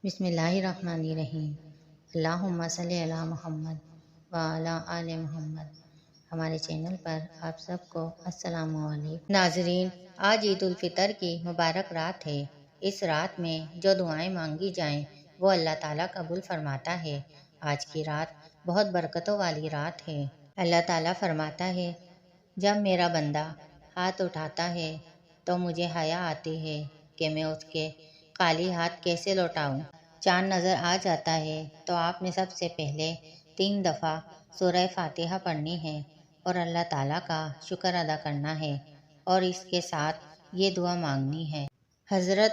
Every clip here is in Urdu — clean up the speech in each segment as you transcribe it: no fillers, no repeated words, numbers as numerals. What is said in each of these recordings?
بسم اللہ الرحمن الرحیم۔ اللہم صلی علی محمد وعلی آل محمد۔ ہمارے چینل پر آپ سب کو السلام علیکم۔ ناظرین، آج عید الفطر کی مبارک رات ہے۔ اس رات میں جو دعائیں مانگی جائیں وہ اللہ تعالیٰ قبول فرماتا ہے۔ آج کی رات بہت برکتوں والی رات ہے۔ اللہ تعالیٰ فرماتا ہے، جب میرا بندہ ہاتھ اٹھاتا ہے تو مجھے حیا آتی ہے کہ میں اس کے خالی ہاتھ کیسے لوٹاؤں۔ چاند نظر آ جاتا ہے تو آپ نے سب سے پہلے 3 دفعہ سورہ فاتحہ پڑھنی ہے اور اللہ تعالیٰ کا شکر ادا کرنا ہے اور اس کے ساتھ یہ دعا مانگنی ہے۔ حضرت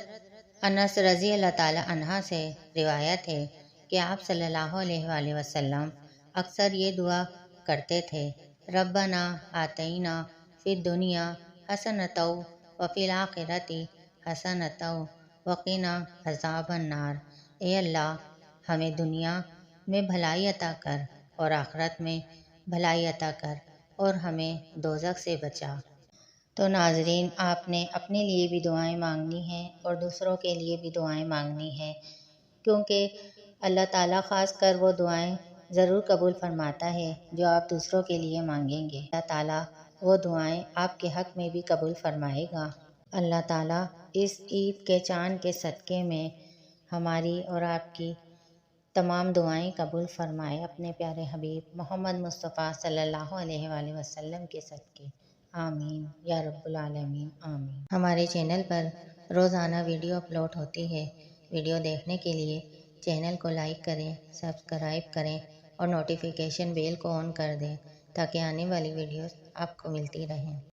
انس رضی اللہ تعالیٰ عنہ سے روایت ہے کہ آپ صلی اللہ علیہ وآلہ وسلم اکثر یہ دعا کرتے تھے، ربنا آتینا فی الدنیا حسنۃ وفی الآخرۃ حسنۃ وقنا عذاب النار۔ اے اللہ، ہمیں دنیا میں بھلائی عطا کر اور آخرت میں بھلائی عطا کر اور ہمیں دوزخ سے بچا۔ تو ناظرین، آپ نے اپنے لیے بھی دعائیں مانگنی ہیں اور دوسروں کے لیے بھی دعائیں مانگنی ہیں، کیونکہ اللہ تعالیٰ خاص کر وہ دعائیں ضرور قبول فرماتا ہے جو آپ دوسروں کے لیے مانگیں گے۔ اللہ تعالیٰ وہ دعائیں آپ کے حق میں بھی قبول فرمائے گا۔ اللہ تعالیٰ اس عید کے چاند کے صدقے میں ہماری اور آپ کی تمام دعائیں قبول فرمائے، اپنے پیارے حبیب محمد مصطفیٰ صلی اللہ علیہ وآلہ وسلم کے صدقے۔ آمین یا رب العالمین، آمین۔ ہمارے چینل پر روزانہ ویڈیو اپلوڈ ہوتی ہے۔ ویڈیو دیکھنے کے لیے چینل کو لائک کریں، سبسکرائب کریں اور نوٹیفیکیشن بیل کو آن کر دیں تاکہ آنے والی ویڈیوز آپ کو ملتی رہیں۔